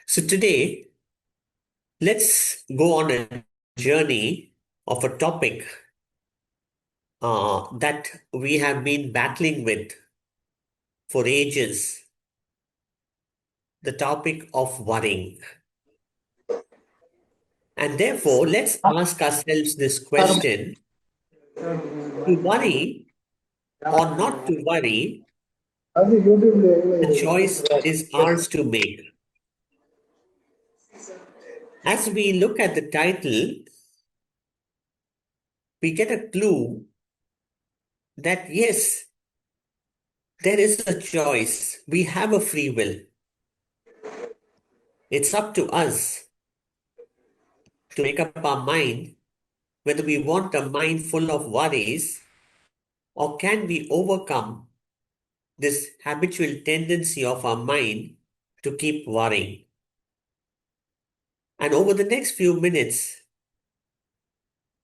So today, let's go on a journey of a topic that we have been battling with for ages, the topic of worrying. And therefore, let's ask ourselves this question: to worry or not to worry, అది యూట్యూబ్లో the choice is ours to make. As we look at the title, we get a clue that yes, there is a choice. We have a free will. It's up to us to make up our mind whether we want a mind full of worries or can we overcome this habitual tendency of our mind to keep worrying. And over the next few minutes,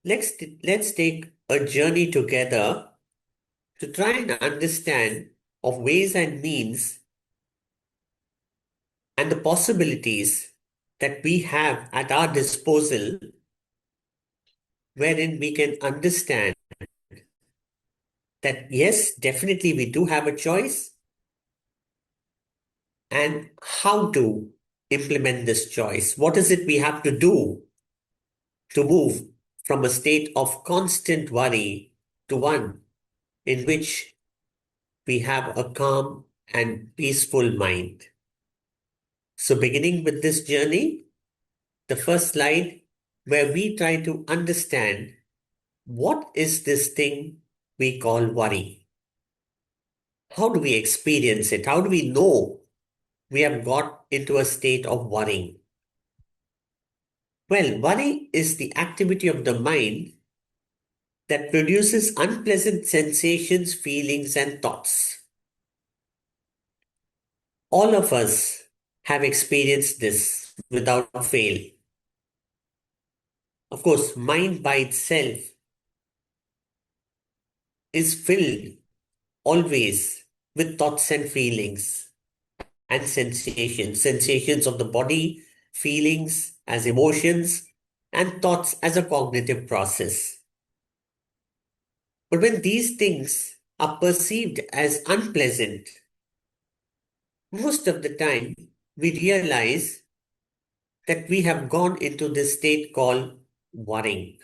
let's, let's take a journey together to try and understand of ways and means and the possibilities that we have at our disposal wherein we can understand that yes, definitely we do have a choice and how to implement this choice. What is it we have to do to move from a state of constant worry to one in which we have a calm and peaceful mind? So, beginning with this journey, the first slide where we try to understand what is this thing we call worry? How do we experience it? How do we know we have got into a state of worrying? Well, worry is the activity of the mind that produces unpleasant sensations, feelings, and thoughts. All of us have experienced this without fail. Of course, mind by itself is filled always with thoughts and feelings and sensations, sensations of the body, feelings as emotions, and thoughts as a cognitive process. But when these things are perceived as unpleasant, most of the time we realize that we have gone into this state called worrying.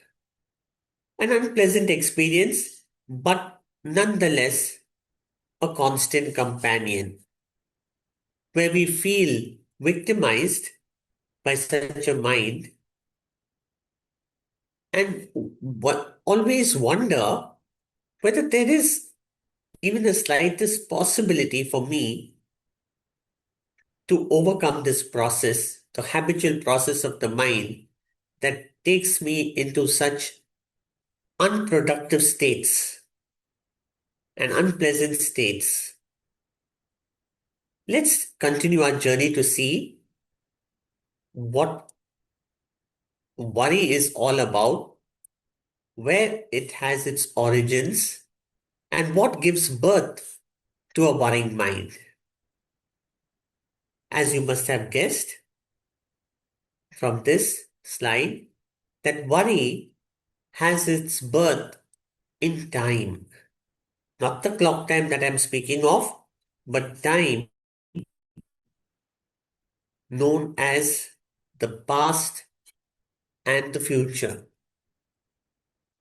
An unpleasant experience, but nonetheless a constant companion where we feel victimized by such a mind and always wonder whether there is even the slightest possibility for me to overcome this process, the habitual process of the mind that takes me into such unproductive states and unpleasant states. Let's continue our journey to see what worry is all about, where it has its origins, and what gives birth to a worrying mind. As you must have guessed from this slide, that worry has its birth in time. Not the clock time that I'm speaking of, but time known as the past and the future.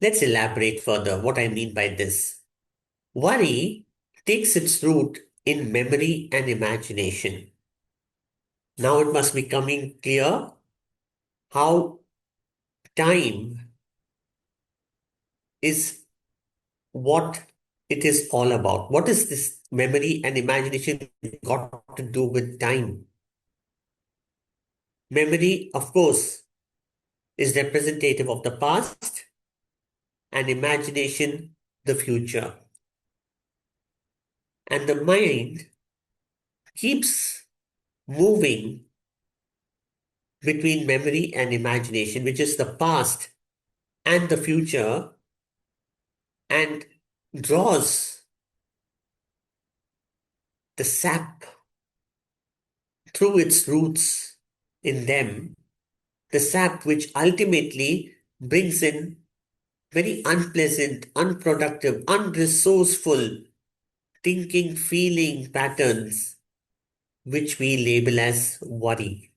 Let's elaborate further what I mean by this. Worry takes its root in memory and imagination. Now it must be coming clear how time is what it is all about. What is this memory and imagination got to do with time? Memory, of course, is representative of the past and imagination, the future. And the mind keeps moving between memory and imagination, which is the past and the future, and draws the sap through its roots in them, the sap which ultimately brings in very unpleasant, unproductive, unresourceful thinking, feeling patterns, which we label as worry.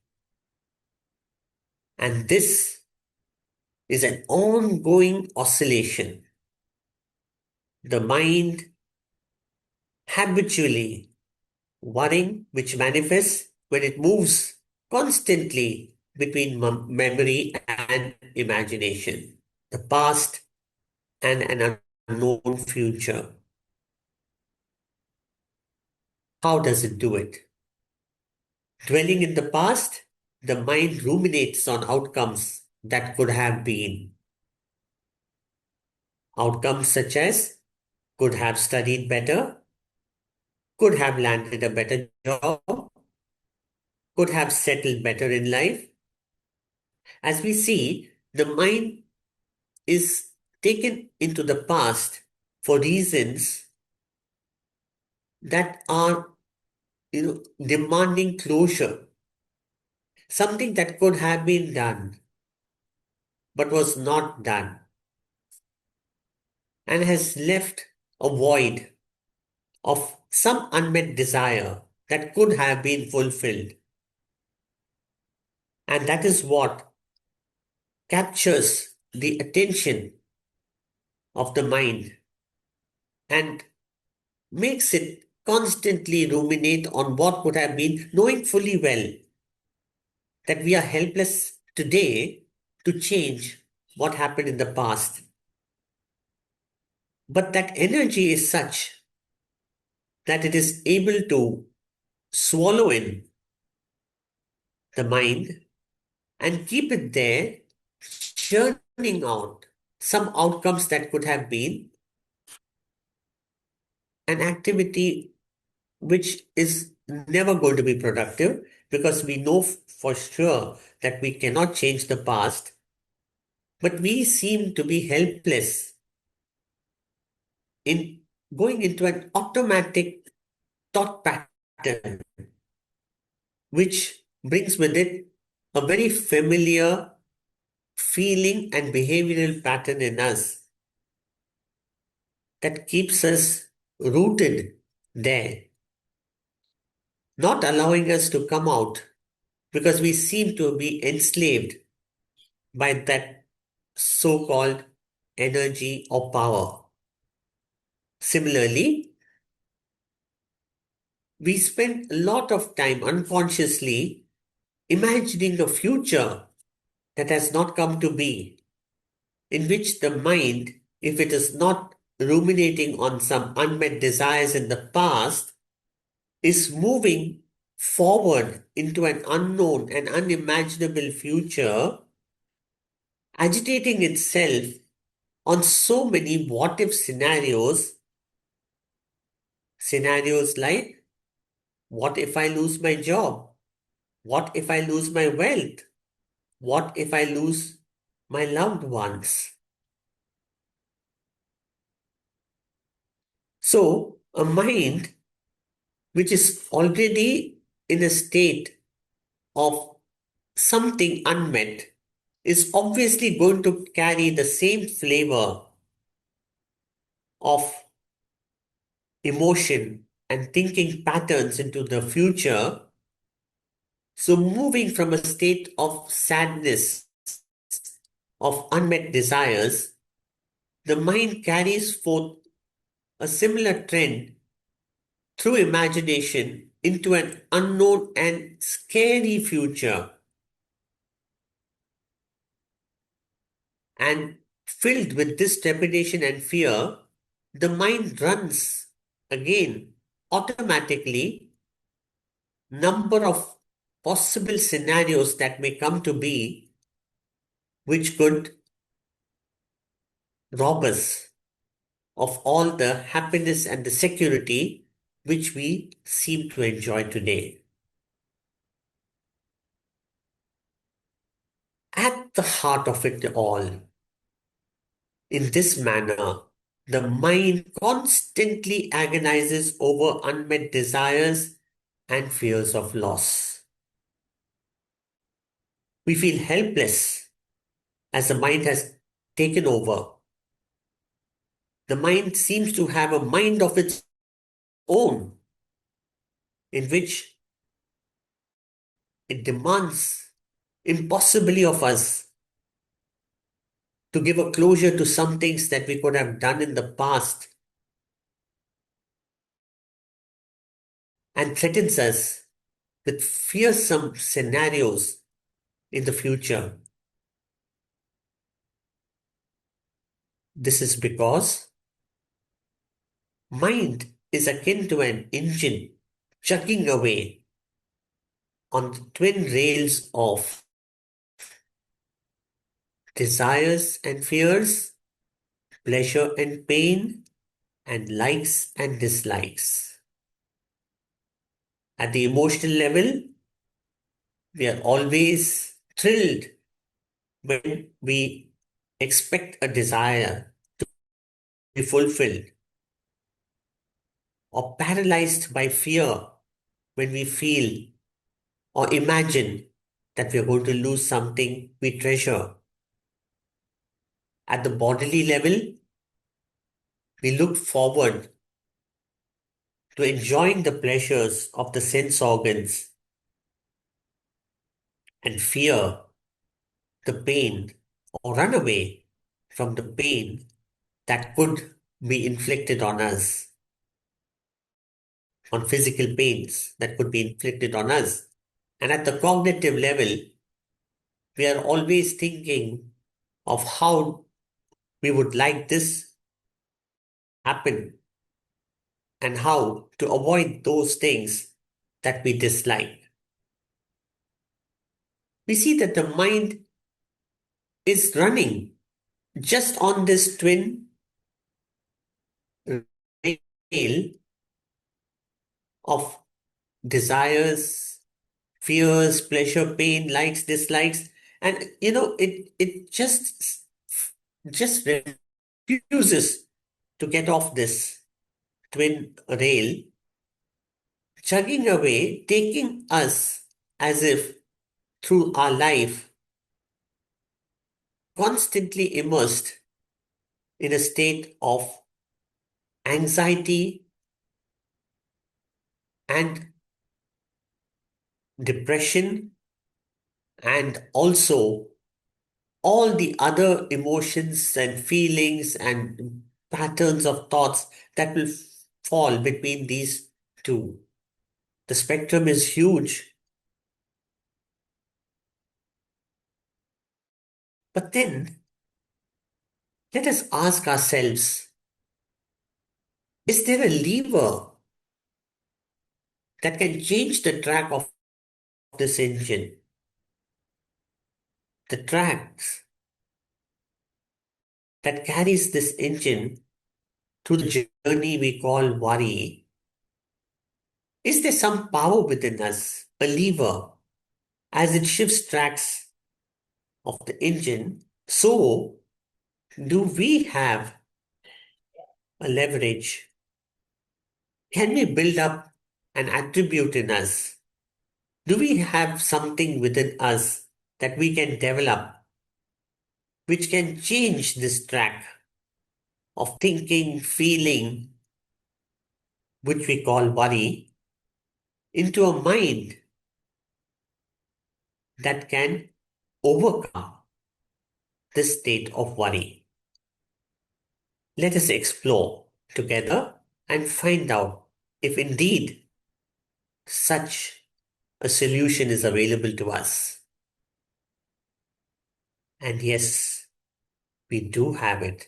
And this is an ongoing oscillation. The mind habitually worrying, which manifests when it moves constantly between memory and imagination, the past and an unknown future. How does it do it? Dwelling in the past, the mind ruminates on outcomes that could have been. Outcomes such as could have studied better, could have landed a better job, could have settled better in life. As we see, the mind is taken into the past for reasons that are, demanding closure. Something that could have been done but was not done and has left a void of some unmet desire that could have been fulfilled. And that is what captures the attention of the mind and makes it constantly ruminate on what could have been, knowing fully well that we are helpless today to change what happened in the past. But that energy is such that it is able to swallow in the mind and keep it there, churning out some outcomes that could have been an activity which is never going to be productive because we know for sure that we cannot change the past, but we seem to be helpless in going into an automatic thought pattern, which brings with it a very familiar feeling and behavioral pattern in us that keeps us rooted there, not allowing us to come out because we seem to be enslaved by that so called energy or power. Similarly, we spend a lot of time unconsciously imagining a future that has not come to be, in which the mind, if it is not ruminating on some unmet desires in the past, is moving forward into an unknown and unimaginable future, agitating itself on so many what if scenarios. Scenarios like, what if I lose my job? What if I lose my wealth? What if I lose my loved ones? So, a mind which is already in a state of something unmet is obviously going to carry the same flavor of emotion and thinking patterns into the future. So, moving from a state of sadness, of unmet desires, the mind carries forth a similar trend through imagination into an unknown and scary future. And filled with this trepidation and fear, the mind runs again automatically number of possible scenarios that may come to be, which could rob us of all the happiness and the security which we seem to enjoy today. At the heart of it all, in this manner, the mind constantly agonizes over unmet desires and fears of loss. We feel helpless as the mind has taken over. The mind seems to have a mind of its own, in which it demands impossibly of us to give a closure to some things that we could have done in the past and threatens us with fearsome scenarios in the future. This is because mind is akin to an engine chugging away on the twin rails of desires and fears, pleasure and pain, and likes and dislikes. At the emotional level, we are always thrilled when we expect a desire to be fulfilled, or paralyzed by fear when we feel or imagine that we are going to lose something we treasure. At the bodily level, we look forward to enjoying the pleasures of the sense organs and fear the pain or run away from the pain that could be inflicted on us, on physical pains that could be inflicted on us. And at the cognitive level, we are always thinking of how we would like this happen and how to avoid those things that we dislike. We see that the mind is running just on this twin rail of desires, fears, pleasure, pain, likes, dislikes, and it just refuses to get off this twin rail, chugging away, taking us as if through our life, constantly immersed in a state of anxiety and depression, and also all the other emotions and feelings and patterns of thoughts that will fall between these two. The spectrum is huge. But then let us ask ourselves, is there a lever that can change the track of this engine? The tracks that carries this engine through the journey we call worry. Is there some power within us, a lever, as it shifts tracks of the engine? So, do we have a leverage? Can we build up an attribute in us? Do we have something within us that we can develop which can change this track of thinking, feeling, which we call worry, into a mind that can overcome this state of worry? Let us explore together and find out if indeed such a solution is available to us. And yes, we do have it.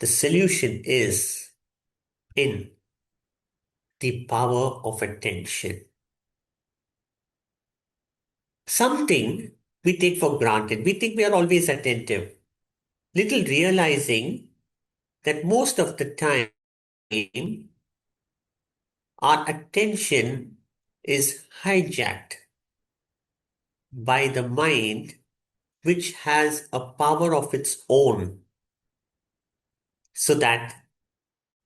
The solution is in the power of attention. Something we take for granted. We think we are always attentive, little realizing that most of the time our attention is hijacked by the mind, which has a power of its own, so that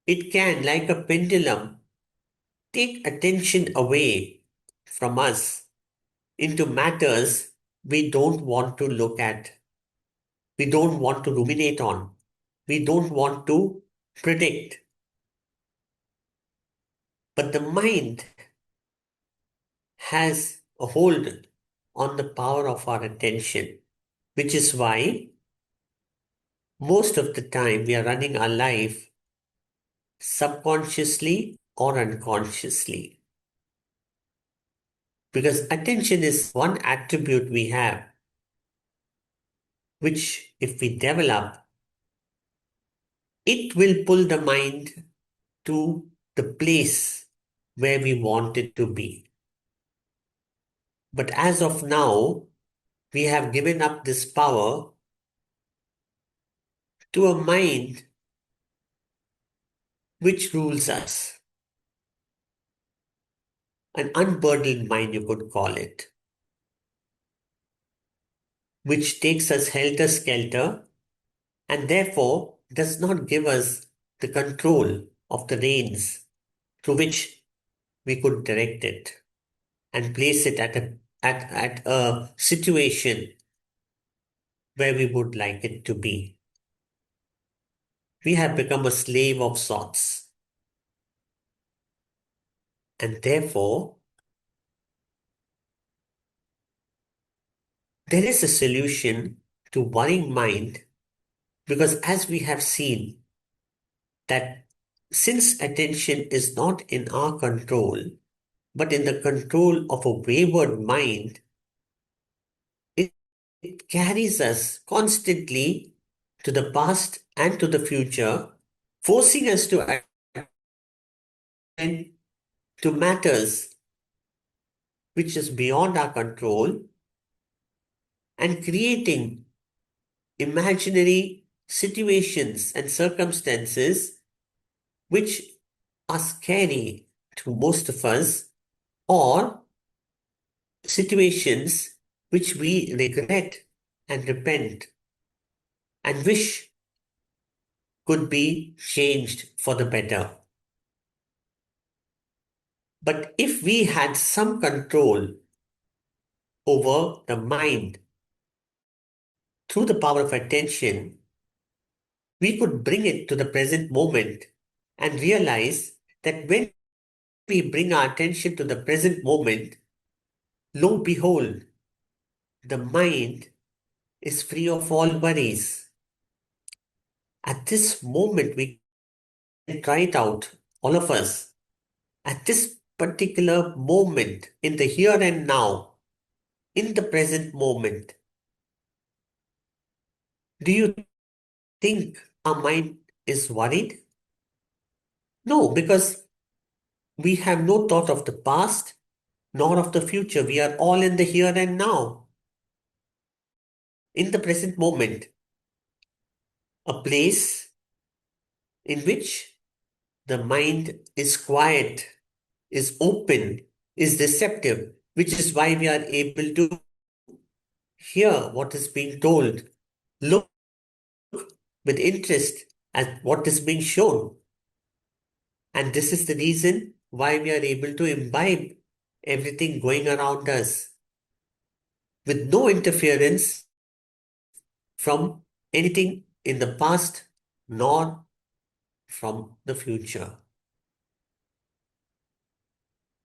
it can, like a pendulum, take attention away from us into matters we don't want to look at, we don't want to ruminate on, we don't want to predict. But the mind has a hold on the power of our attention, which is why most of the time we are running our life subconsciously or unconsciously. Because attention is one attribute we have, which, if we develop, it will pull the mind to the place where we want it to be. But as of now, we have given up this power to a mind which rules us, an unburdened mind, you could call it, which takes us helter skelter and therefore does not give us the control of the reins through which we could direct it and place it at a situation where we would like it to be. We have become a slave of sorts. And therefore, there is a solution to worrying mind because as we have seen that since attention is not in our control, but in the control of a wayward mind, it, it carries us constantly to the past and to the future, forcing us to attend to matters which is beyond our control and creating imaginary situations and circumstances which are scary to most of us, or situations which we regret and repent and wish could be changed for the better. But if we had some control over the mind through the power of attention, we could bring it to the present moment and realize that when we bring our attention to the present moment, lo behold, the mind is free of all worries. At this moment, we can try it out, all of us. At this particular moment, in the here and now, in the present moment, do you think our mind is worried? No, because we have no thought of the past nor of the future. We are all in the here and now, in the present moment, a place in which the mind is quiet, is open, is receptive, which is why we are able to hear what is being told, look with interest at what is being shown. And this is the reason why we are able to imbibe everything going around us with no interference from anything in the past nor from the future.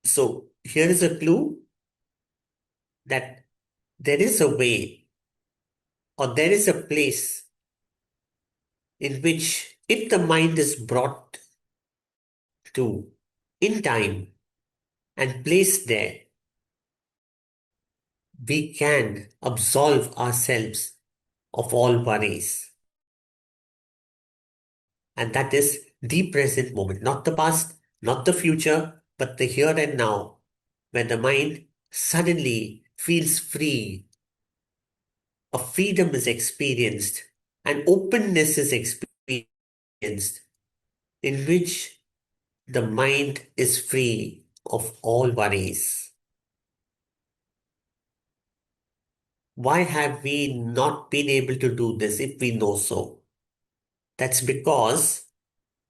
So here is a clue that there is a way or there is a place in which if the mind is brought to in time and placed there, we can absolve ourselves of all worries. And that is the present moment, not the past, not the future, but the here and now, where the mind suddenly feels free, a freedom is experienced, an openness is experienced, in which the mind is free of all worries. Why have we not been able to do this if we know so? That's because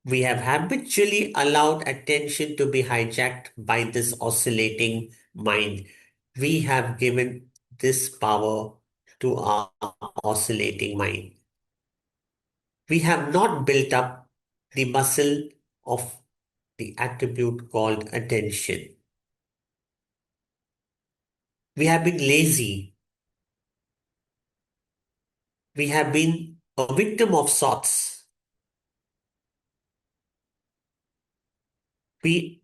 we have habitually allowed attention to be hijacked by this oscillating mind. We have given this power to our oscillating mind. We have not built up the muscle of the attribute called attention. We have been lazy. We have been a victim of sorts. We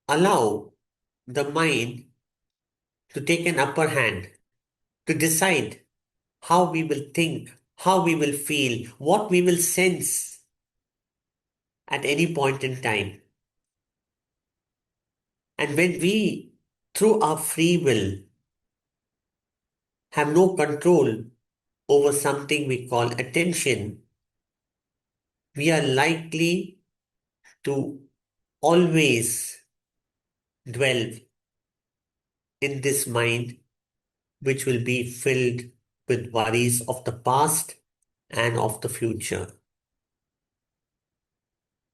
allow the mind to take an upper hand, to decide how we will think, how we will feel, what we will sense at any point in time. And when we, through our free will, have no control over something we call attention, we are likely to always dwell in this mind, which will be filled with worries of the past and of the future.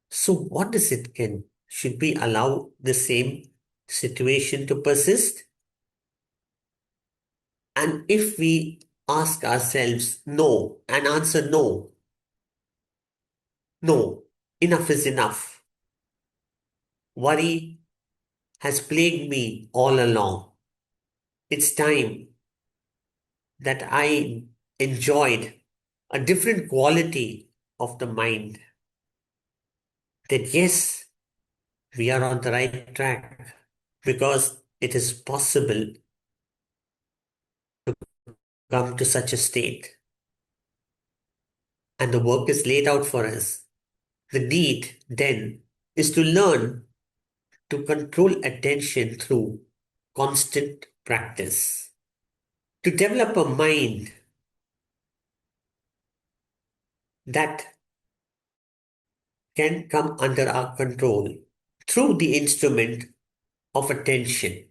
So, what is it, Ken? Should we allow the same situation to persist? And if we ask ourselves no and answer no, no, enough is enough. Worry has plagued me all along. It's time that I enjoyed a different quality of the mind. That yes, we are on the right track because it is possible to come to such a state. And the work is laid out for us. The need then is to learn to control attention through constant practice, to develop a mind that can come under our control through the instrument of attention.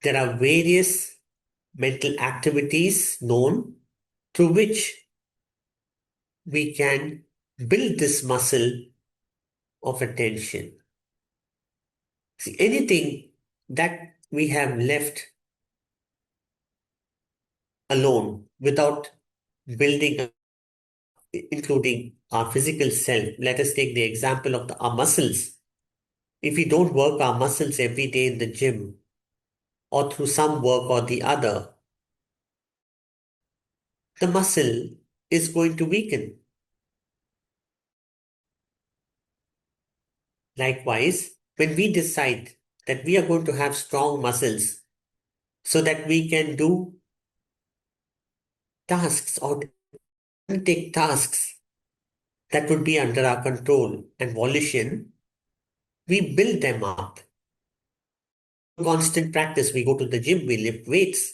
There are various mental activities known through which we can build this muscle of attention. See, anything that we have left alone without building, including our physical self. Let us take the example of our muscles. If we don't work our muscles every day in the gym or through some work or the other, the muscle is going to weaken. Likewise, when we decide that we are going to have strong muscles so that we can do tasks or take tasks that would be under our control and volition, we build them up. Constant practice, we go to the gym, we lift weights.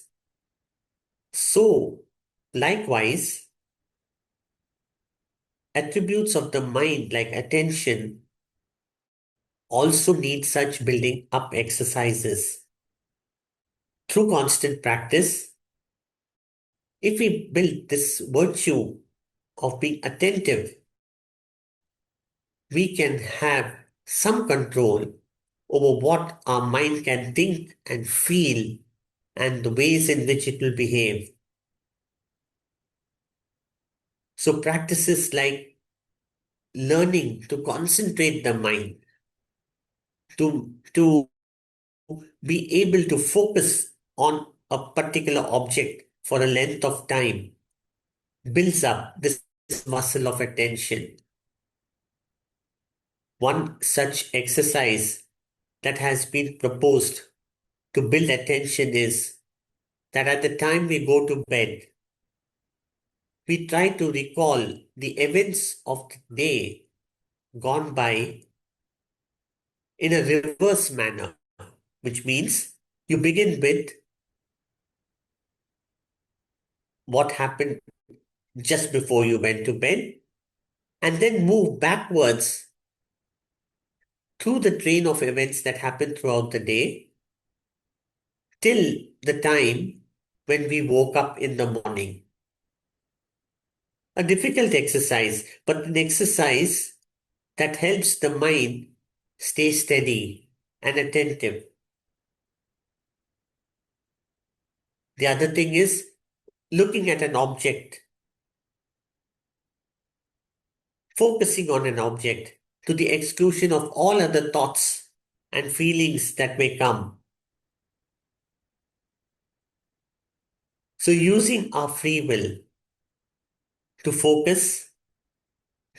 So, likewise, attributes of the mind like attention also need such building up exercises. Through constant practice, if we build this virtue of being attentive, we can have some control over what our mind can think and feel and the ways in which it will behave. So, practices like learning to concentrate the mind, to be able to focus on a particular object for a length of time builds up this muscle of attention. One such exercise that has been proposed to build attention is that at the time we go to bed, we try to recall the events of the day gone by in a reverse manner, which means you begin with what happened just before you went to bed and then move backwards through the train of events that happened throughout the day till the time when we woke up in the morning. A difficult exercise, but an exercise that helps the mind stay steady and attentive. The other thing is looking at an object, focusing on an object to the exclusion of all other thoughts and feelings that may come. So, using our free will to focus,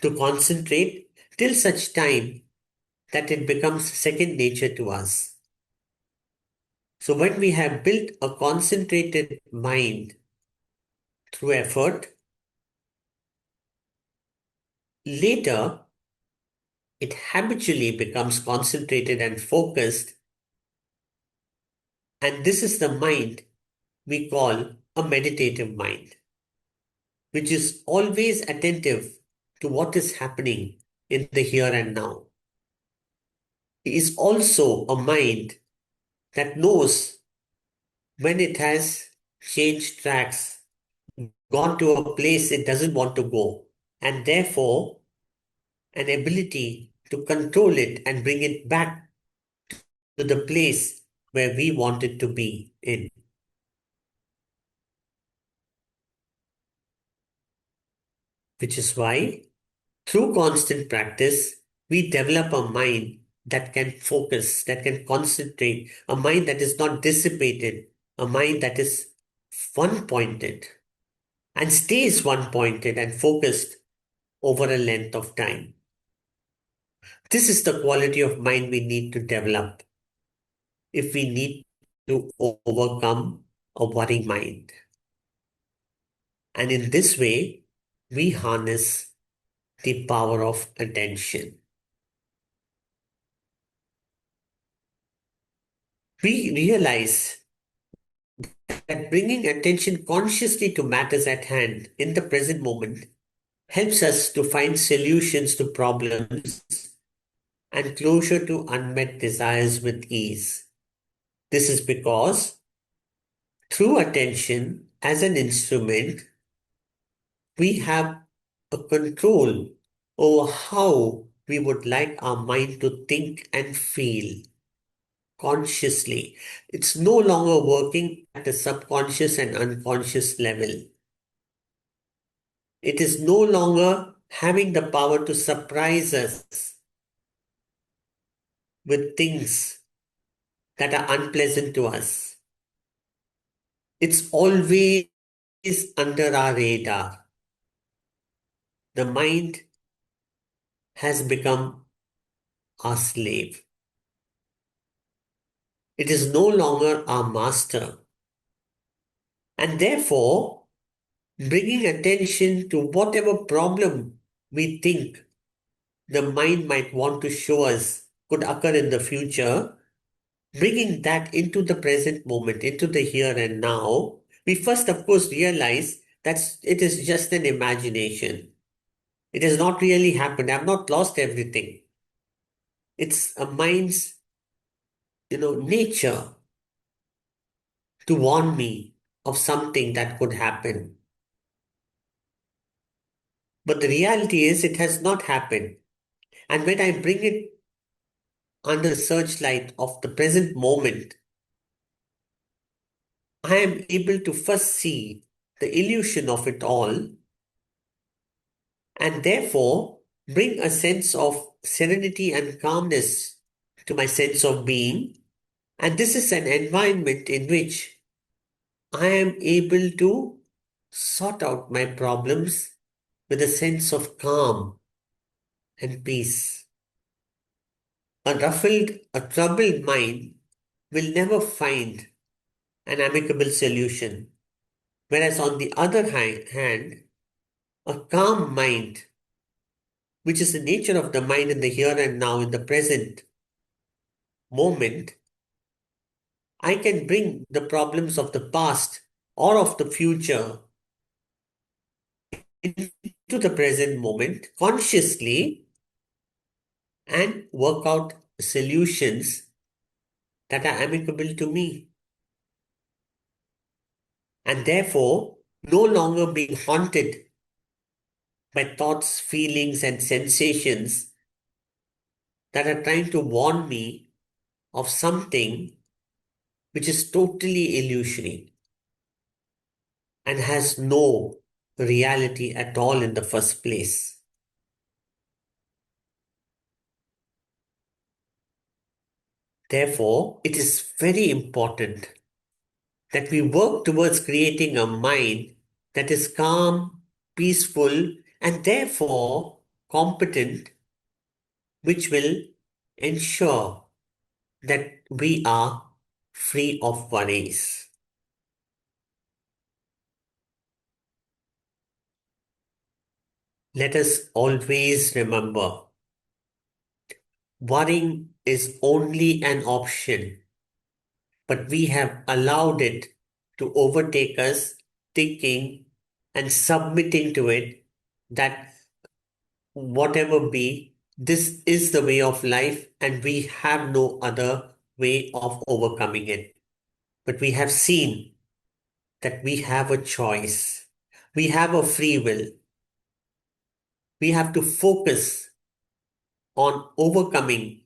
to concentrate till such time that it becomes second nature to us. So, when we have built a concentrated mind through effort, later it habitually becomes concentrated and focused, and this is the mind we call a meditative mind, which is always attentive to what is happening in the here and now. It is also a mind that knows when it has changed tracks, gone to a place it doesn't want to go, and therefore an ability to control it and bring it back to the place where we want it to be in. Which is why, through constant practice, we develop a mind that can focus, that can concentrate, a mind that is not dissipated, a mind that is one pointed and stays one pointed and focused over a length of time. This is the quality of mind we need to develop if we need to overcome a worrying mind. And in this way, we harness the power of attention. We realize that bringing attention consciously to matters at hand in the present moment helps us to find solutions to problems and closure to unmet desires with ease. This is because through attention as an instrument, we have a control over how we would like our mind to think and feel consciously. It's no longer working at the subconscious and unconscious level. It is no longer having the power to surprise us with things that are unpleasant to us. It's always under our radar. The mind has become our slave. It is no longer our master. And therefore, bringing attention to whatever problem we think the mind might want to show us could occur in the future, bringing that into the present moment, into the here and now, we first, of course, realize that it is just an imagination. It has not really happened. I've not lost everything. It's a mind's, nature to warn me of something that could happen. But the reality is it has not happened. And when I bring it under the searchlight of the present moment, I am able to first see the illusion of it all and therefore bring a sense of serenity and calmness to my sense of being. And this is an environment in which I am able to sort out my problems with a sense of calm and peace. A troubled mind will never find an amicable solution. Whereas on the other hand, a calm mind, which is the nature of the mind in the here and now, in the present moment, I can bring the problems of the past or of the future into the present moment consciously and work out solutions that are amicable to me. And therefore, no longer being haunted by thoughts, feelings, and sensations that are trying to warn me of something which is totally illusory. and has no reality at all in the first place. Therefore, it is very important that we work towards creating a mind that is calm, peaceful, and therefore competent, which will ensure that we are free of worries. Let us always remember worrying is only an option, but we have allowed it to overtake us, thinking and submitting to it that whatever be, this is the way of life, and we have no other way of overcoming it. But we have seen that we have a choice, we have a free will, we have to focus on overcoming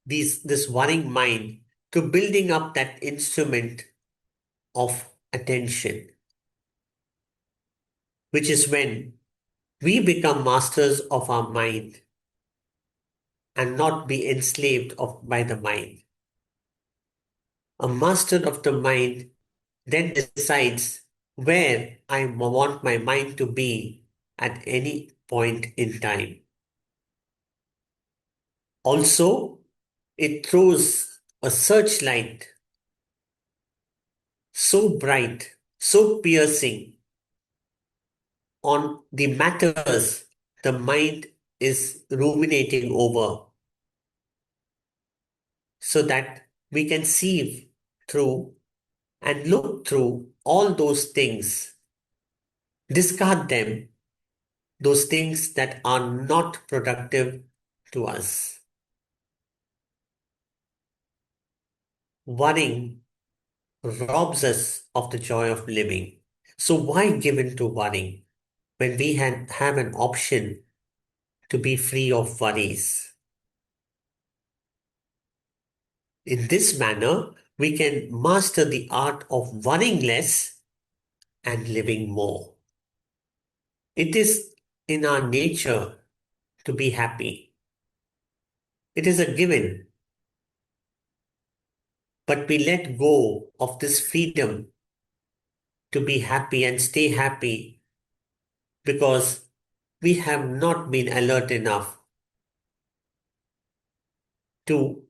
this worrying mind to building up that instrument of attention, which is when we become masters of our mind and not be enslaved by the mind. A master of the mind then decides where I want my mind to be at any point in time. Also, it throws a searchlight so bright, so piercing on the matters the mind is ruminating over so that we can see through and look through all those things, discard them, those things that are not productive to us. Worrying robs us of the joy of living. So why give in to worrying when we have an option to be free of worries? In this manner, we can master the art of worrying less and living more. It is in our nature to be happy. It is a given, but we let go of this freedom to be happy and stay happy because we have not been alert enough to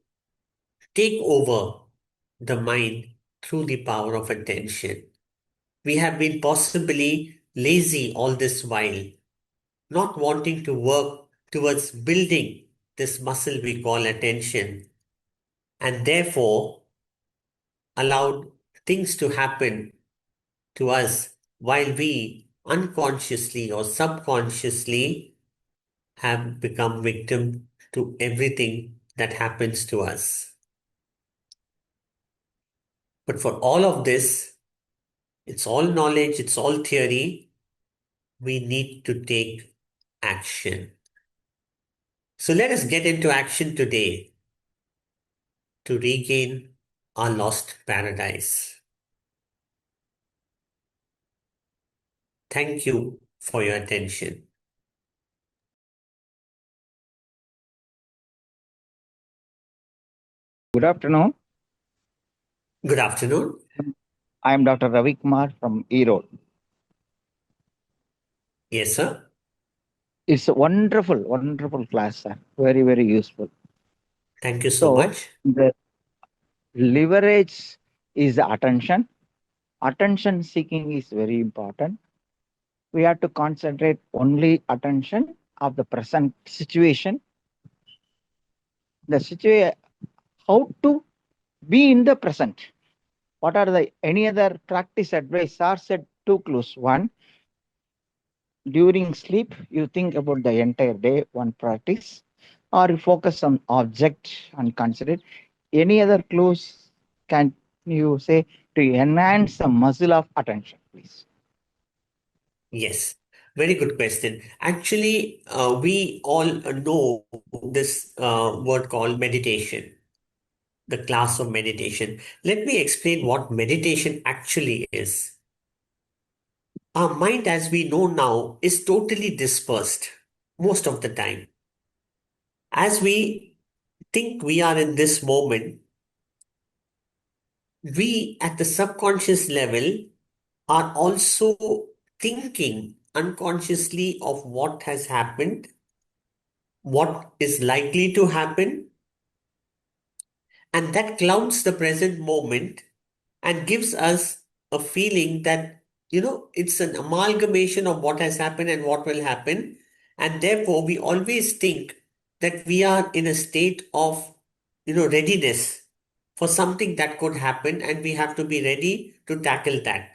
take over the mind through the power of attention. We have been possibly lazy all this while, not wanting to work towards building this muscle we call attention, and therefore allowed things to happen to us while we unconsciously or subconsciously have become victim to everything that happens to us. But for all of this, it's all knowledge, it's all theory. We need to take action. So let us get into action today to regain our lost paradise. Thank you for your attention. Good afternoon. Good afternoon. I am Dr. Ravi Kumar from Erode. Yes, sir. It's a wonderful, wonderful class, sir. Very, very useful. Thank you so So, much. the leverage is the attention. Attention seeking is very important. We have to concentrate only attention of the present situation. The situation, how to be in the present. What are the any other practice advice are said two clues. One, during sleep, you think about the entire day, one practice, or you focus on object and consider it. Any other clues can you say to enhance the muscle of attention, please? Yes, very good question. Actually, we all know this word called meditation, the class of meditation. Let me explain what meditation actually is. Our mind, as we know now, is totally dispersed most of the time. As we think we are in this moment, we at the subconscious level are also thinking unconsciously of what has happened, what is likely to happen, and that clouds the present moment and gives us a feeling that, it's an amalgamation of what has happened and what will happen. And therefore, we always think that we are in a state of, readiness for something that could happen, and we have to be ready to tackle that.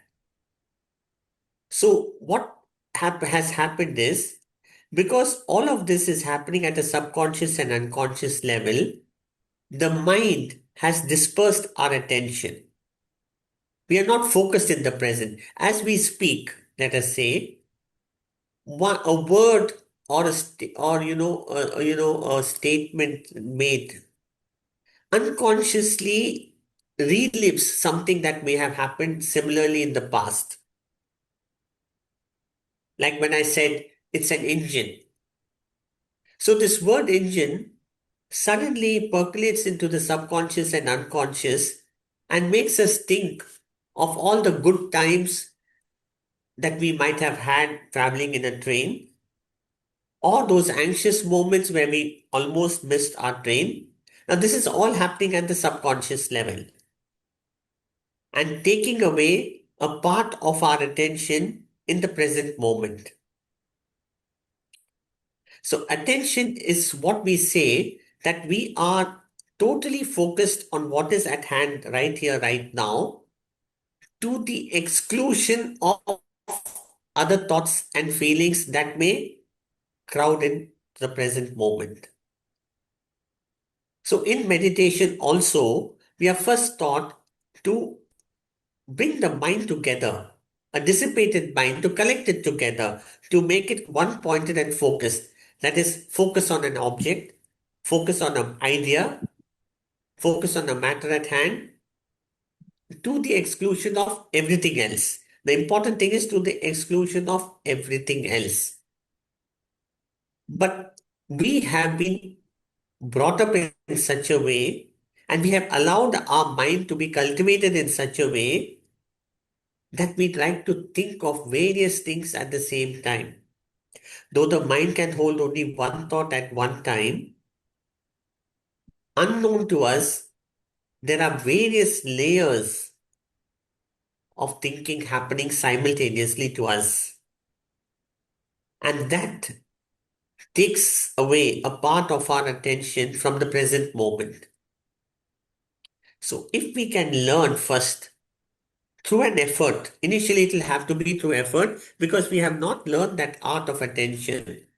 So, what has happened is, because all of this is happening at a subconscious and unconscious level, the mind has dispersed our attention. We are not focused in the present. As we speak, let us say, a word or a statement made unconsciously relives something that may have happened similarly in the past. Like when I said it's an engine. So this word engine suddenly percolates into the subconscious and unconscious and makes us think of all the good times that we might have had traveling in a train, or those anxious moments where we almost missed our train. Now, this is all happening at the subconscious level and taking away a part of our attention in the present moment. So, attention is what we say that we are totally focused on what is at hand right here, right now, to the exclusion of other thoughts and feelings that may crowd in the present moment. So, in meditation, also, we are first taught to bring the mind together, a dissipated mind, to collect it together, to make it one pointed and focused. That is, focus on an object, focus on an idea, focus on a matter at hand, to the exclusion of everything else. The important thing is to the exclusion of everything else. But we have been brought up in such a way, and we have allowed our mind to be cultivated in such a way that we like to think of various things at the same time. Though the mind can hold only one thought at one time, unknown to us, there are various layers of thinking happening simultaneously to us. And that takes away a part of our attention from the present moment. So, if we can learn first through an effort, initially it will have to be through effort because we have not learned that art of attention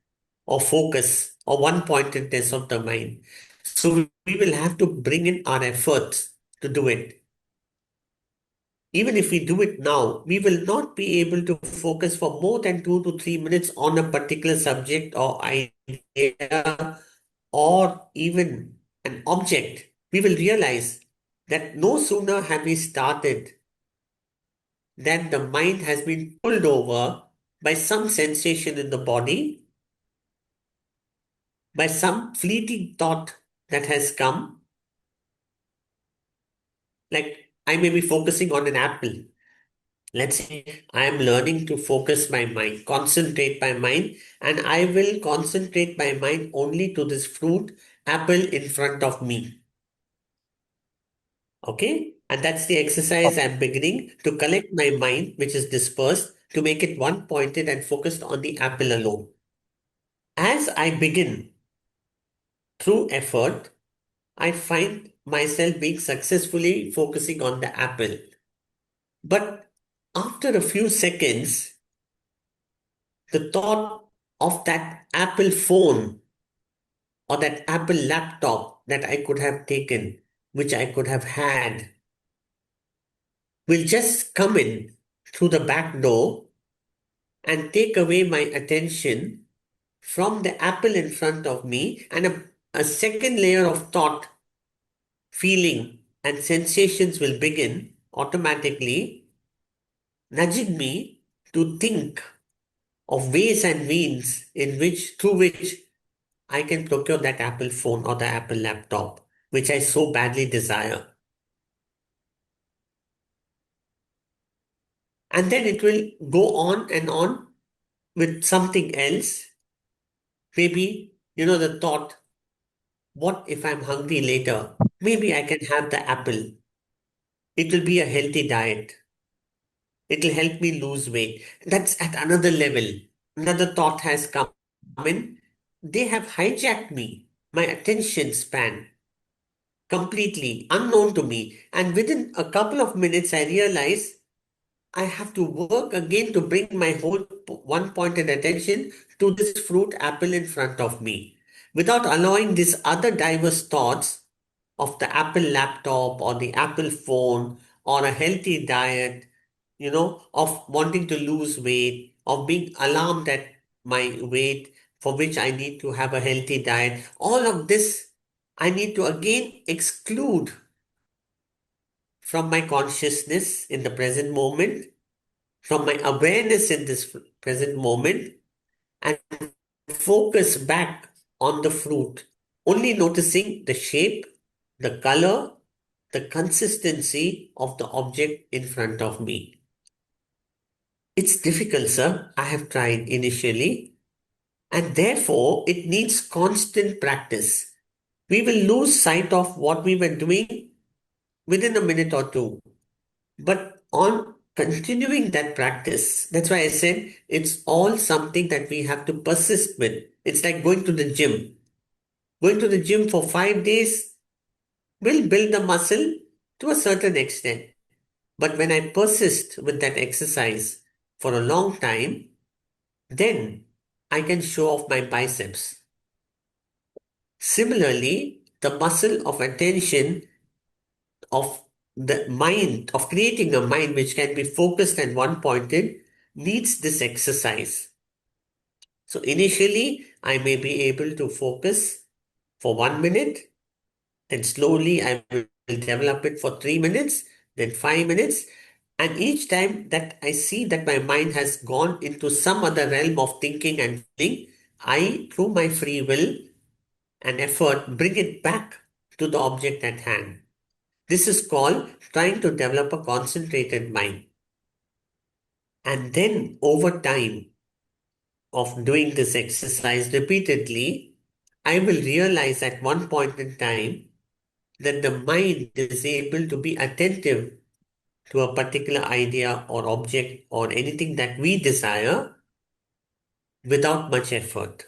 or focus or one pointedness of the mind. So, we will have to bring in our efforts to do it. Even if we do it now, we will not be able to focus for more than 2 to 3 minutes on a particular subject or idea or even an object. We will realize that no sooner have we started than the mind has been pulled over by some sensation in the body, by some fleeting thought that has come. Like I may be focusing on an apple. Let's say I am learning to focus my mind, concentrate my mind, and I will concentrate my mind only to this fruit, apple in front of me. Okay? And that's the exercise I'm beginning to collect my mind, which is dispersed, to make it one pointed and focused on the apple alone. As I begin through effort, I find myself being successfully focusing on the apple. But after a few seconds, the thought of that Apple phone or that Apple laptop that I could have taken, which I could have had, will just come in through the back door and take away my attention from the apple in front of me, and a second layer of thought, feeling, and sensations will begin automatically, nudging me to think of ways and means through which I can procure that Apple phone or the Apple laptop, which I so badly desire. And then it will go on and on with something else. Maybe, the thought, what if I'm hungry later? Maybe I can have the apple. It will be a healthy diet. It'll help me lose weight. That's at another level. Another thought has come in. They have hijacked me, my attention span, completely unknown to me. And within a couple of minutes, I realize I have to work again to bring my whole one pointed attention to this fruit apple in front of me without allowing these other diverse thoughts of the Apple laptop or the Apple phone or a healthy diet, of wanting to lose weight, of being alarmed at my weight for which I need to have a healthy diet. All of this I need to again exclude from my consciousness in the present moment, from my awareness in this present moment, and focus back on the fruit, only noticing the shape, the color, the consistency of the object in front of me. It's difficult, sir. I have tried initially, and therefore it needs constant practice. We will lose sight of what we were doing within a minute or two. But on continuing that practice, that's why I said it's all something that we have to persist with. It's like going to the gym. Going to the gym for 5 days will build the muscle to a certain extent. But when I persist with that exercise for a long time, then I can show off my biceps. Similarly, the muscle of attention, of the mind, of creating a mind which can be focused and one pointed, needs this exercise. So initially, I may be able to focus for 1 minute, then slowly I will develop it for 3 minutes, then 5 minutes. And each time that I see that my mind has gone into some other realm of thinking and feeling, I, through my free will and effort, bring it back to the object at hand. This is called trying to develop a concentrated mind. And then over time of doing this exercise repeatedly, I will realize at one point in time that the mind is able to be attentive to a particular idea or object or anything that we desire without much effort.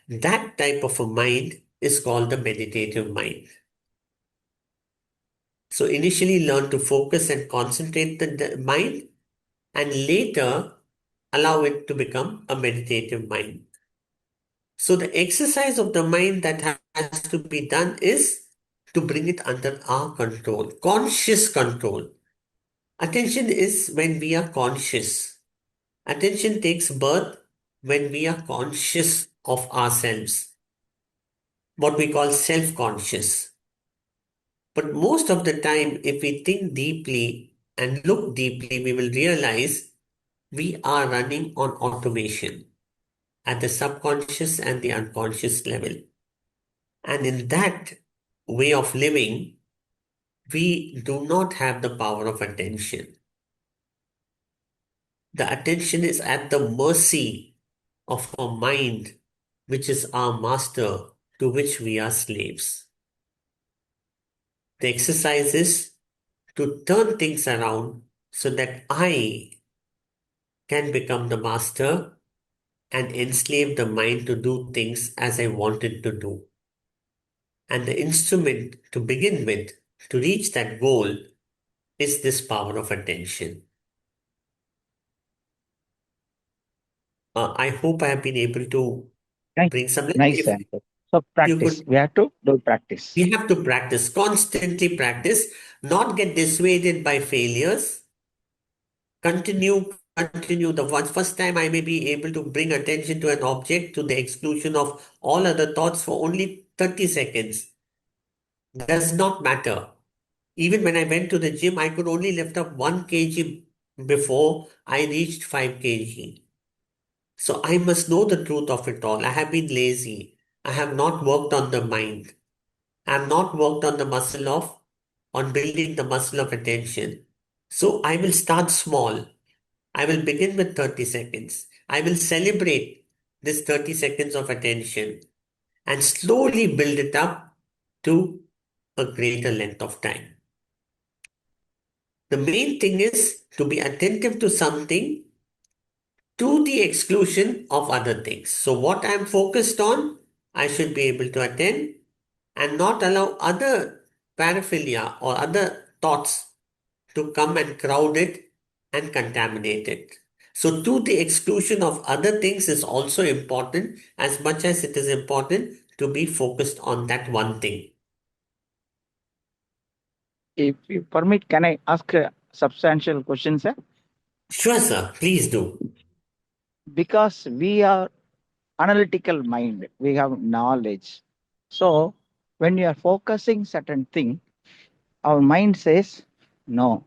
That type of a mind is called the meditative mind. So initially learn to focus and concentrate the mind, and later allow it to become a meditative mind. So the exercise of the mind that has to be done is to bring it under our control, conscious control. Attention is when we are conscious. Attention takes birth when we are conscious of ourselves, what we call self conscious. But most of the time, if we think deeply and look deeply, we will realize we are running on automation at the subconscious and the unconscious level. And in that way of living, we do not have the power of attention. The attention is at the mercy of a mind which is our master, to which we are slaves. The exercise is to turn things around so that I can become the master and enslave the mind to do things as I wanted to do. And the instrument to begin with to reach that goal is this power of attention. I hope I have been able to Nice, bring some. nice If answer. So you practice. could, We have to do practice. we have to practice, constantly practice, not get dissuaded by failures. Continue. The first time I may be able to bring attention to an object to the exclusion of all other thoughts for only 30 seconds. Does not matter. Even when I went to the gym, I could only lift up 1 kg before I reached 5 kg. So I must know the truth of it all. I have been lazy. I have not worked on the mind. I have not worked on on building the muscle of attention. So I will start small. I will begin with 30 seconds. I will celebrate this 30 seconds of attention and slowly build it up to a greater length of time. The main thing is to be attentive to something to the exclusion of other things. So, what I'm focused on, I should be able to attend and not allow other paraphilia or other thoughts to come and crowd it and contaminate it. So, to the exclusion of other things is also important as much as it is important to be focused on that one thing. If you permit, can I ask a substantial question, sir? Sure, sir, please do. Because we are analytical mind, we have knowledge. So when you are focusing certain thing, our mind says, no,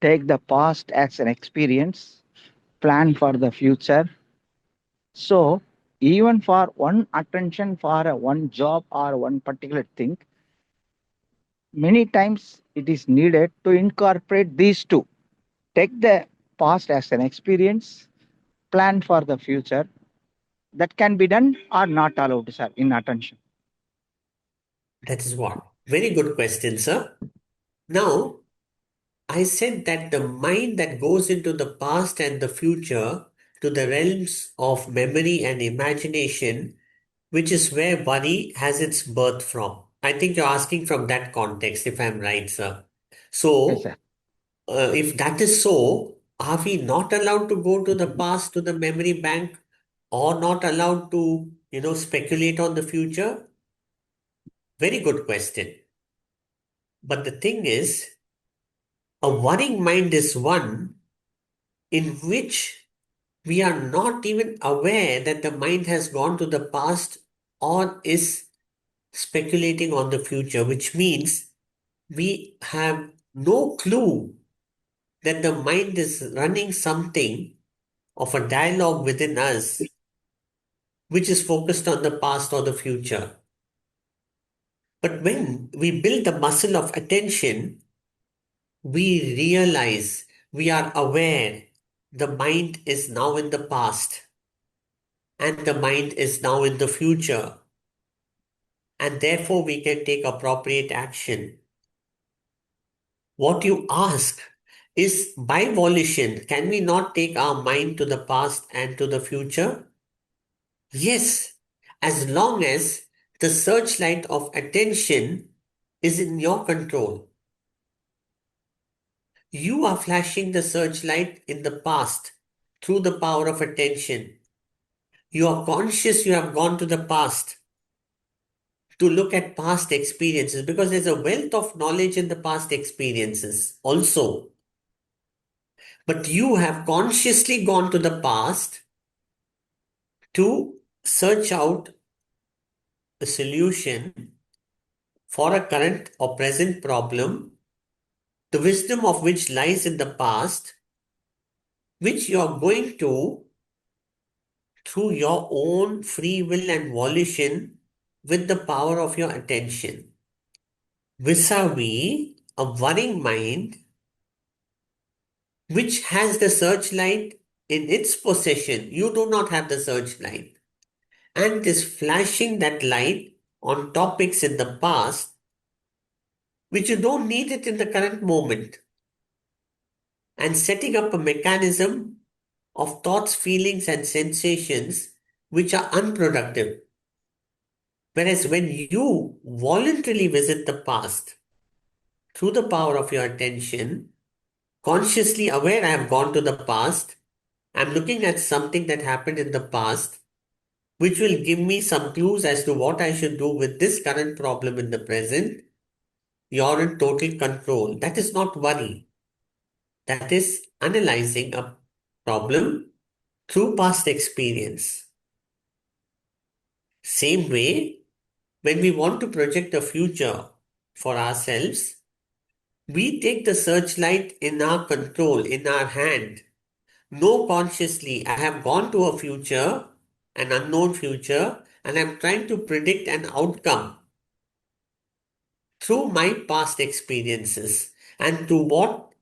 take the past as an experience, plan for the future. So even for one attention for a one job or one particular thing, many times it is needed to incorporate these two. Take the past as an experience, plan for the future. That can be done or not allowed, sir, in attention. That is what. Very good question, sir. Now, I said that the mind that goes into the past and the future to the realms of memory and imagination, which is where worry has its birth from. I think you're asking from that context, if I'm right, sir. Yes, So, sir. if that is so, are we not allowed to go to the past, to the memory bank, or not allowed to, speculate on the future? Very good question. But the thing is, a worrying mind is one in which we are not even aware that the mind has gone to the past or is speculating on the future, which means we have no clue that the mind is running something of a dialogue within us which is focused on the past or the future. But when we build the muscle of attention, we realize, we are aware the mind is now in the past and the mind is now in the future, and therefore we can take appropriate action. What you ask is, by volition, can we not take our mind to the past and to the future? Yes, as long as the searchlight of attention is in your control. You are flashing the searchlight in the past through the power of attention. You are conscious you have gone to the past to look at past experiences because there's a wealth of knowledge in the past experiences also. But you have consciously gone to the past to search out a solution for a current or present problem, the wisdom of which lies in the past, which you are going to, through your own free will and volition, with the power of your attention. Vis-a-vis a worrying mind which has the searchlight in its possession. You do not have the searchlight. And is flashing that light on topics in the past which you don't need it in the current moment, and setting up a mechanism of thoughts, feelings, and sensations which are unproductive. Whereas when you voluntarily visit the past through the power of your attention, consciously aware, I have gone to the past, I'm looking at something that happened in the past, which will give me some clues as to what I should do with this current problem in the present. You're in total control. That is not worry. That is analyzing a problem through past experience. Same way, when we want to project a future for ourselves, We take the searchlight in our control, in our hand. Know consciously, I have gone to a future, an unknown future, and I'm trying to predict an outcome through my past experiences and to what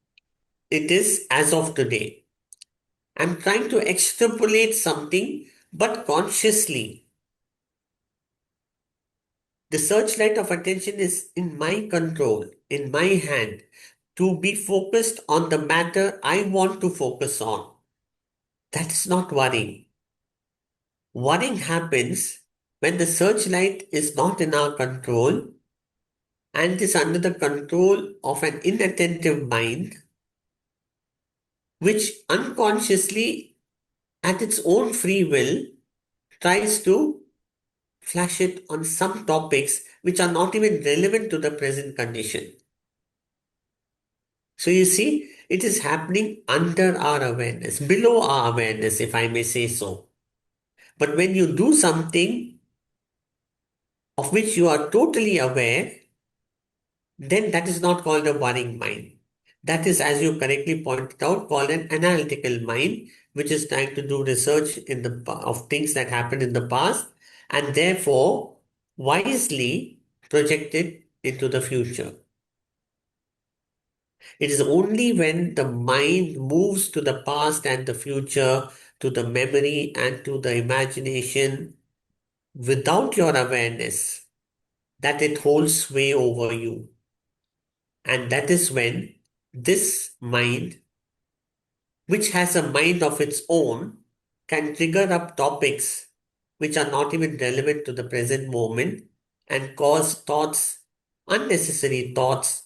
it is as of today. I'm trying to extrapolate something, but consciously. The searchlight of attention is in my control, in my hand, to be focused on the matter I want to focus on. That's not worrying. Worrying happens when the searchlight is not in our control and is under the control of an inattentive mind, which unconsciously, at its own free will, tries to flash it on some topics which are not even relevant to the present condition. So you see, it is happening under our awareness, below our awareness, if I may say so. But when you do something of which you are totally aware, then that is not called a worrying mind. That is, as you correctly pointed out, called an analytical mind, which is trying to do research of things that happened in the past and therefore wisely project it into the future. It is only when the mind moves to the past and the future, to the memory and to the imagination without your awareness that it holds sway over you. And that is when this mind, which has a mind of its own, can trigger up topics which are not even relevant to the present moment and cause thoughts, unnecessary thoughts,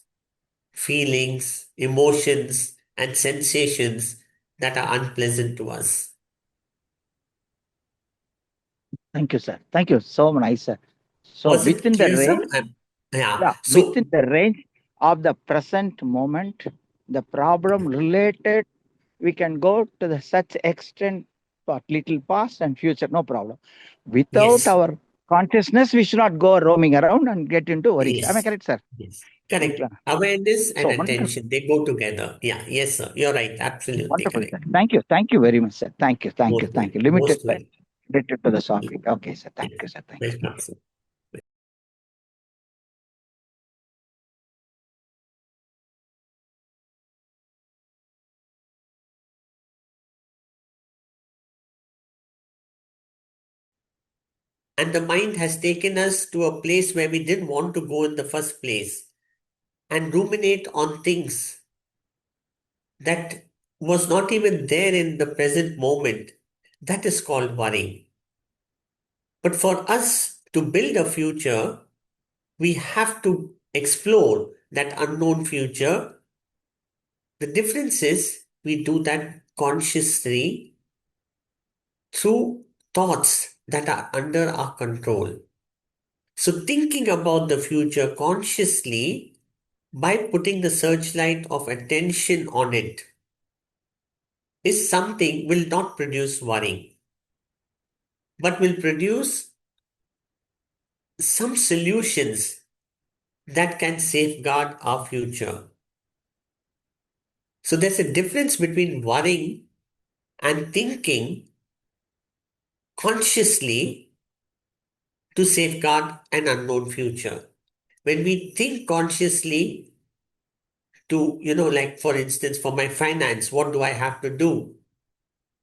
feelings, emotions, and sensations that are unpleasant to us. Thank you, sir. Thank you. So nice, sir. So Was it within the clear, sir? range, Yeah. yeah, within the range of the present moment, the problem related, we can go to the such extent but little past and future, no problem. Without Yes, our consciousness, we should not go roaming around and get into worries. Am I yes, correct, sir? yes. Thank you. Correct. Awareness and So wonderful. attention, they go together. Yeah, yes, sir. You're right. Absolutely Wonderful, correct. sir. Thank you. Thank you very much, sir. Thank you. Thank you. Most well. Thank you. Limited Most well. time. Related to the topic. Okay, sir. Thank Yes. you, sir. Thank you. Welcome, sir. And the mind has taken us to a place where we didn't want to go in the first place and ruminate on things that was not even there in the present moment. That is called worrying. But for us to build a future, we have to explore that unknown future. The difference is we do that consciously through thoughts that are under our control. So, thinking about the future consciously by putting the searchlight of attention on it is something will not produce worrying, but will produce some solutions that can safeguard our future. So, there's a difference between worrying and thinking consciously to safeguard an unknown future. When we think consciously to, like for instance, for my finance, what do I have to do?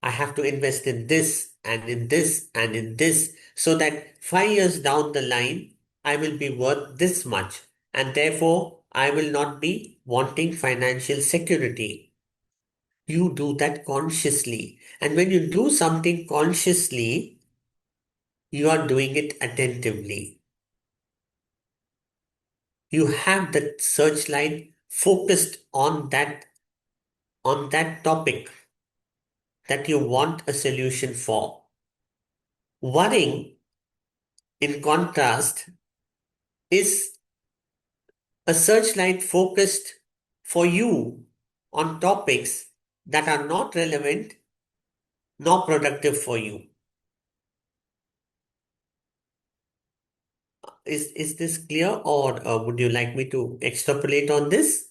I have to invest in this and in this and in this so that 5 years down the line, I will be worth this much. And therefore, I will not be wanting financial security. You do that consciously. And when you do something consciously, you are doing it attentively. You have the searchlight focused on that topic that you want a solution for. Worrying, in contrast, is a searchlight focused for you on topics that are not relevant nor productive for you. Is this clear, or would you like me to extrapolate on this?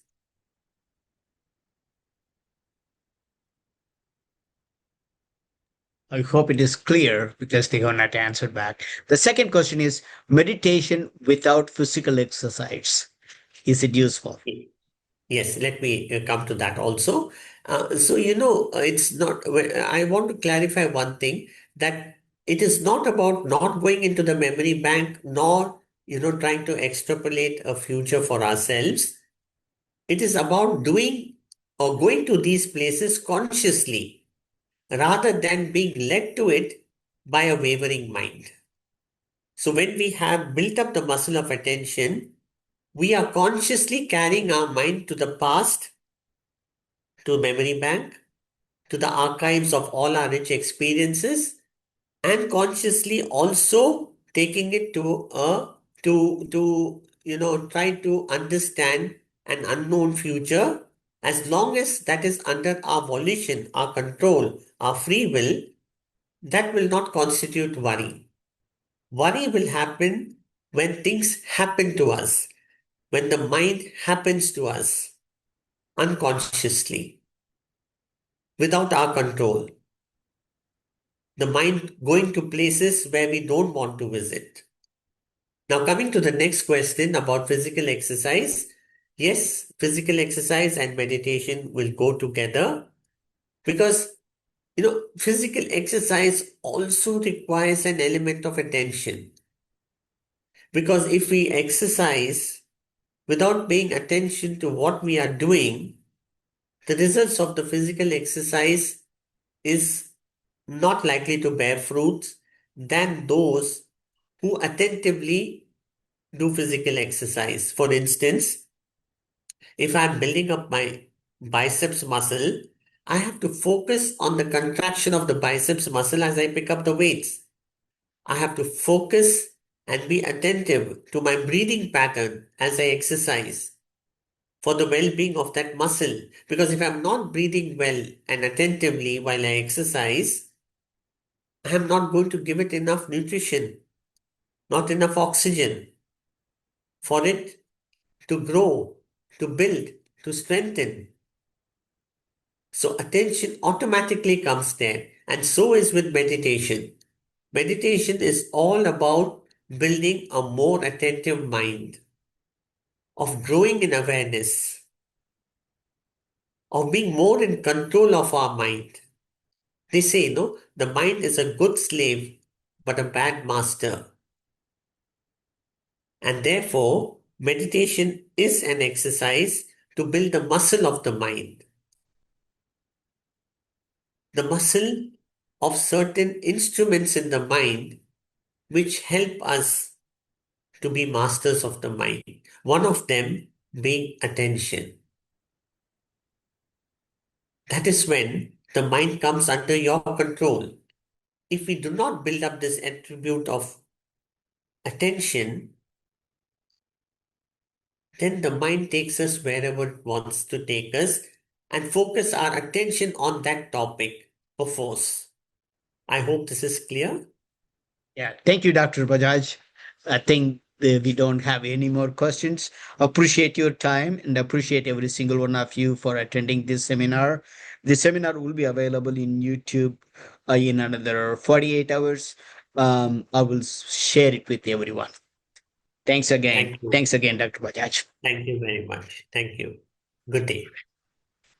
I hope it is clear because they have not answered back. The second question is meditation without physical exercise. Is it useful? Yes, let me come to that also. It's not, I want to clarify one thing, that it is not about not going into the memory bank, nor, trying to extrapolate a future for ourselves. It is about doing or going to these places consciously rather than being led to it by a wavering mind. So when we have built up the muscle of attention, we are consciously carrying our mind to the past, to memory bank, to the archives of all our rich experiences, and consciously also taking it to try to understand an unknown future. As long as that is under our volition, our control, our free will, that will not constitute worry. Worry will happen when things happen to us, when the mind happens to us unconsciously, without our control. The mind going to places where we don't want to visit. Now, coming to the next question about physical exercise. Yes, physical exercise and meditation will go together because, physical exercise also requires an element of attention. Because if we exercise without paying attention to what we are doing, the results of the physical exercise is not likely to bear fruits than those who attentively do physical exercise. For instance, if I'm building up my biceps muscle, I have to focus on the contraction of the biceps muscle as I pick up the weights. I have to focus and be attentive to my breathing pattern as I exercise for the well being of that muscle. Because if I'm not breathing well and attentively while I exercise, I'm not going to give it enough nutrition, not enough oxygen for it to grow, to build, to strengthen. So attention automatically comes there. And so is with meditation. Meditation is all about building a more attentive mind, of growing in awareness, of being more in control of our mind. They say, no, the mind is a good slave, but a bad master. And therefore, meditation is an exercise to build the muscle of the mind, the muscle of certain instruments in the mind which help us to be masters of the mind. One of them being attention. That is when the mind comes under your control. If we do not build up this attribute of attention, then the mind takes us wherever it wants to take us and focus our attention on that topic perforce. I hope this is clear. Yeah, thank you, Dr. Bajaj. I think we don't have any more questions. Appreciate your time and appreciate every single one of you for attending this seminar. This seminar will be available in YouTube in another 48 hours. I will share it with everyone. Thanks again. Thank you. Thanks again, Dr. Bajaj. Thank you very much. Thank you. Good day.